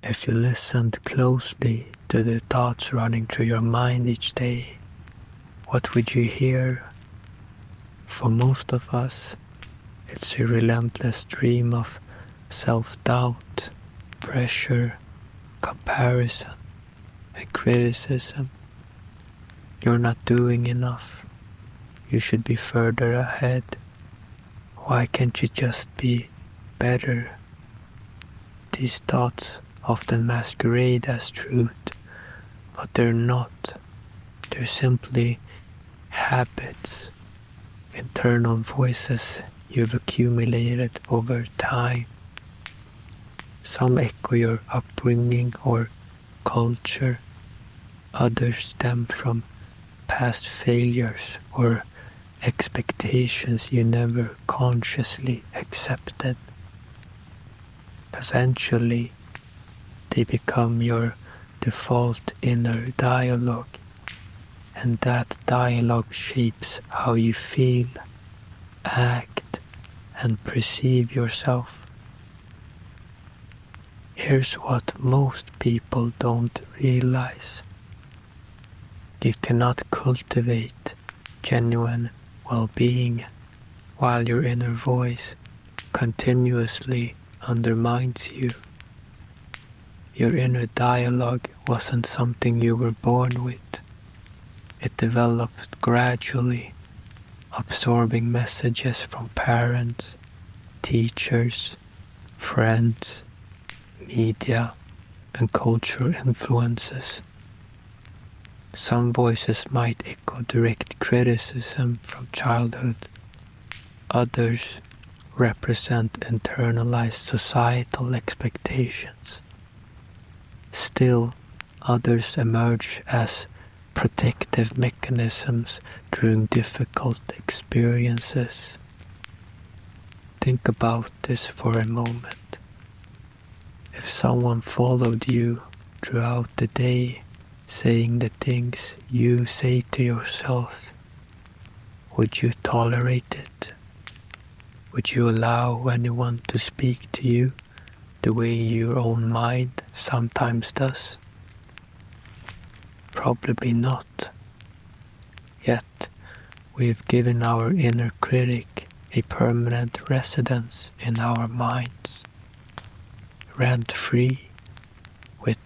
If you listened closely to the thoughts running through your mind each day, what would you hear? For most of us, it's a relentless stream of self-doubt, pressure, comparison, and criticism. You're not doing enough. You should be further ahead. Why can't you just be better? These thoughts often masquerade as truth, but they're not. They're simply habits, internal voices you've accumulated over time. Some echo your upbringing or culture, others stem from past failures or expectations you never consciously accepted. Eventually, they become your default inner dialogue, and that dialogue shapes how you feel, act, and perceive yourself. Here's what most people don't realize. You cannot cultivate genuine well-being while your inner voice continuously undermines you. Your inner dialogue wasn't something you were born with. It developed gradually, absorbing messages from parents, teachers, friends, media, and cultural influences. Some voices might echo direct criticism from childhood. Others represent internalized societal expectations. Still, others emerge as protective mechanisms during difficult experiences. Think about this for a moment. If someone followed you throughout the day, saying the things you say to yourself, would you tolerate it? Would you allow anyone to speak to you the way your own mind sometimes does? Probably not. Yet, we've given our inner critic a permanent residence in our minds, rent-free, with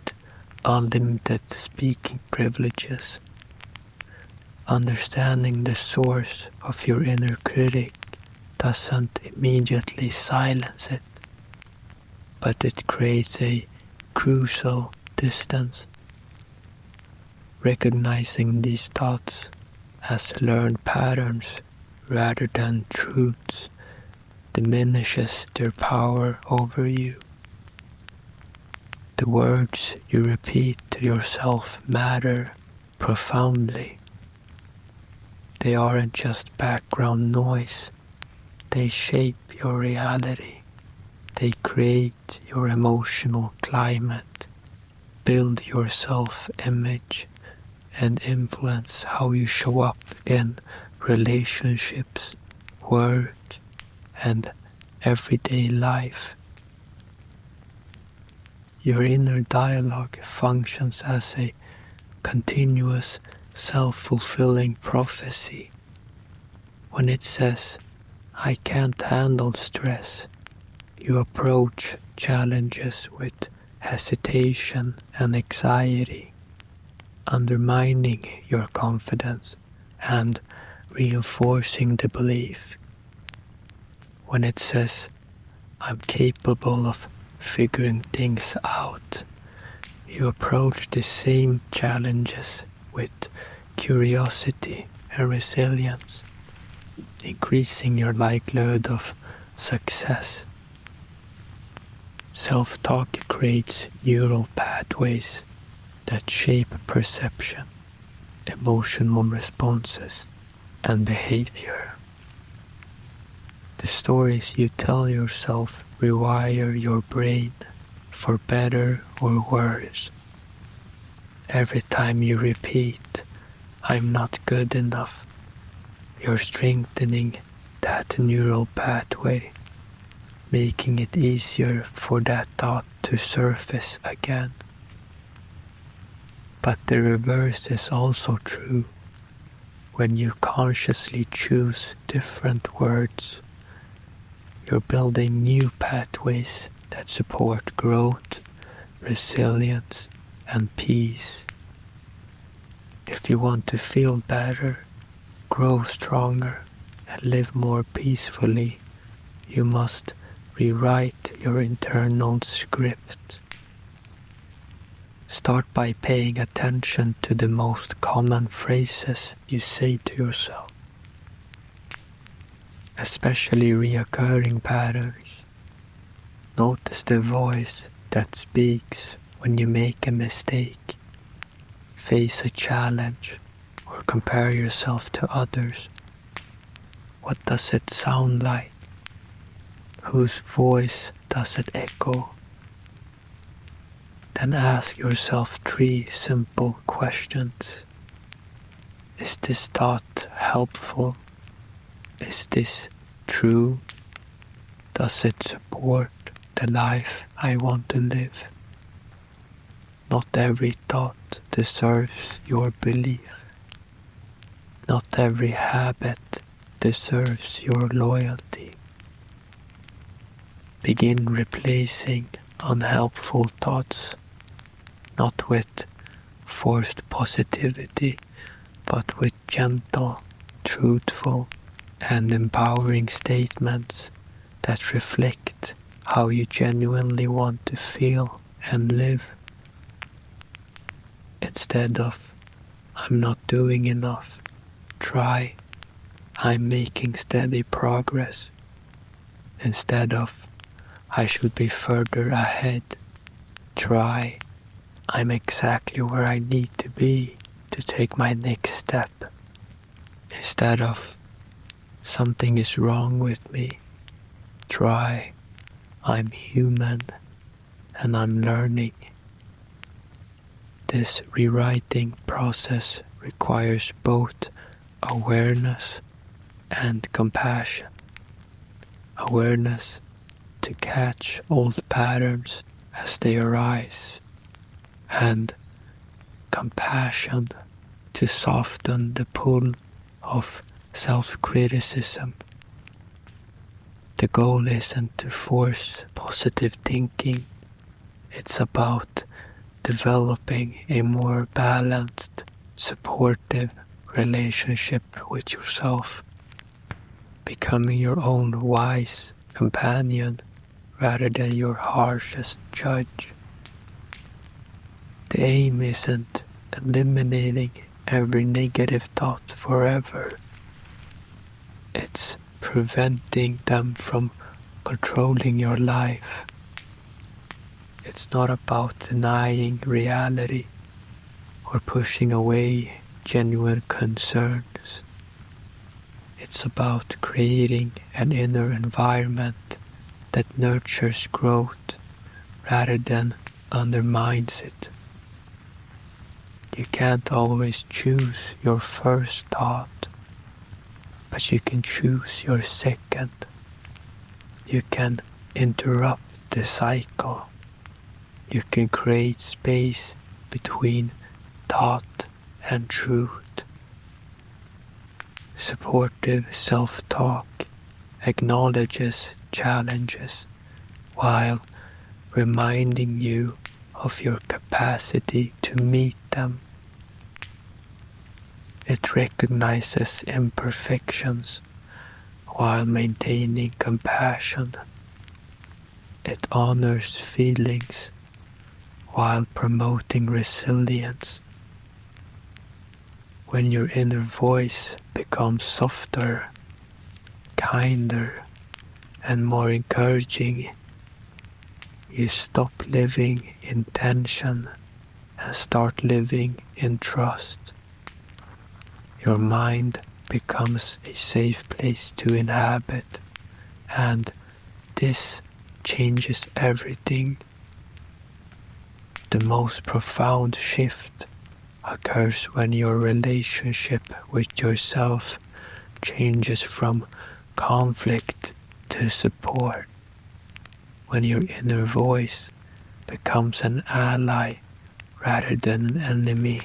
unlimited speaking privileges. Understanding the source of your inner critic doesn't immediately silence it, but it creates a crucial distance. Recognizing these thoughts as learned patterns rather than truths diminishes their power over you. The words you repeat to yourself matter profoundly. They aren't just background noise. They shape your reality. They create your emotional climate, build your self-image, and influence how you show up in relationships, work, and everyday life. Your inner dialogue functions as a continuous, self-fulfilling prophecy. When it says, "I can't handle stress," you approach challenges with hesitation and anxiety, undermining your confidence and reinforcing the belief. When it says, "I'm capable of figuring things out," you approach the same challenges with curiosity and resilience, increasing your likelihood of success. Self-talk creates neural pathways that shape perception, emotional responses, and behavior. The stories you tell yourself rewire your brain for better or worse. Every time you repeat, "I'm not good enough," you're strengthening that neural pathway, making it easier for that thought to surface again. But the reverse is also true. When you consciously choose different words, you're building new pathways that support growth, resilience, and peace. If you want to feel better, grow stronger, and live more peacefully, you must rewrite your internal script. Start by paying attention to the most common phrases you say to yourself, especially recurring patterns. Notice the voice that speaks when you make a mistake, face a challenge, or compare yourself to others. What does it sound like? Whose voice does it echo? Then ask yourself 3 simple questions. Is this thought helpful? Is this true? Does it support the life I want to live? Not every thought deserves your belief. Not every habit deserves your loyalty. Begin replacing unhelpful thoughts, not with forced positivity, but with gentle, truthful, and empowering statements that reflect how you genuinely want to feel and live. Instead of, I'm not doing enough, try, I'm making steady progress. Instead of, I should be further ahead, try, I'm exactly where I need to be to take my next step. Instead of, something is wrong with me, try, I'm human and I'm learning. This rewriting process requires both awareness and compassion. Awareness to catch old patterns as they arise, and compassion to soften the pull of self-criticism. The goal isn't to force positive thinking, it's about developing a more balanced, supportive relationship with yourself, becoming your own wise companion rather than your harshest judge. The aim isn't eliminating every negative thought forever. It's preventing them from controlling your life. It's not about denying reality or pushing away genuine concerns. It's about creating an inner environment that nurtures growth rather than undermines it. You can't always choose your first thought, but you can choose your second. You can interrupt the cycle. You can create space between thought and truth. Supportive self-talk acknowledges challenges while reminding you of your capacity to meet them. It recognizes imperfections while maintaining compassion. It honors feelings while promoting resilience. When your inner voice becomes softer, kinder, and more encouraging, you stop living in tension and start living in trust. Your mind becomes a safe place to inhabit, and this changes everything. The most profound shift occurs when your relationship with yourself changes from conflict to support. when your inner voice becomes an ally rather than an enemy.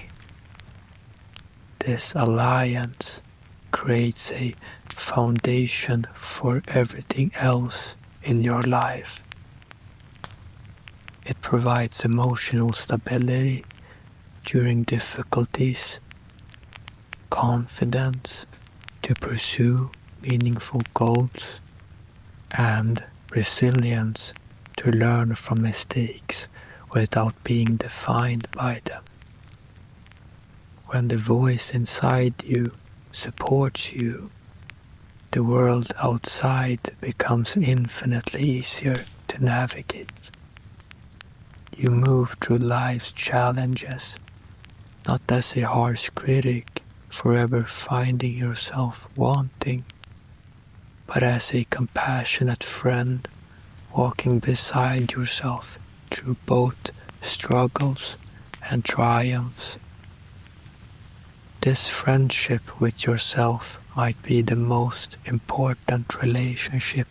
This alliance creates a foundation for everything else in your life. It provides emotional stability during difficulties, confidence to pursue meaningful goals, and resilience to learn from mistakes without being defined by them. When the voice inside you supports you, the world outside becomes infinitely easier to navigate. You move through life's challenges, not as a harsh critic forever finding yourself wanting, but as a compassionate friend walking beside yourself through both struggles and triumphs. This friendship with yourself might be the most important relationship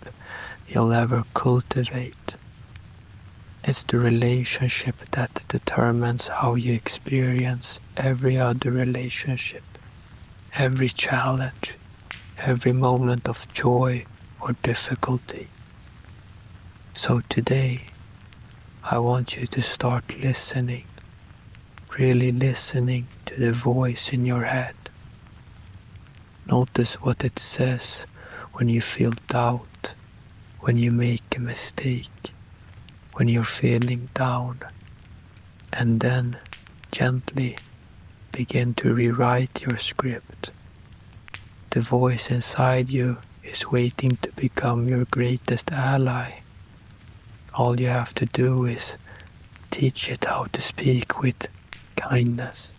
you'll ever cultivate. It's the relationship that determines how you experience every other relationship, every challenge, every moment of joy or difficulty. So today, I want you to start listening, really listening to the voice in your head. Notice what it says when you feel doubt, when you make a mistake, when you're feeling down, and then gently begin to rewrite your script. The voice inside you is waiting to become your greatest ally. All you have to do is teach it how to speak with kindness.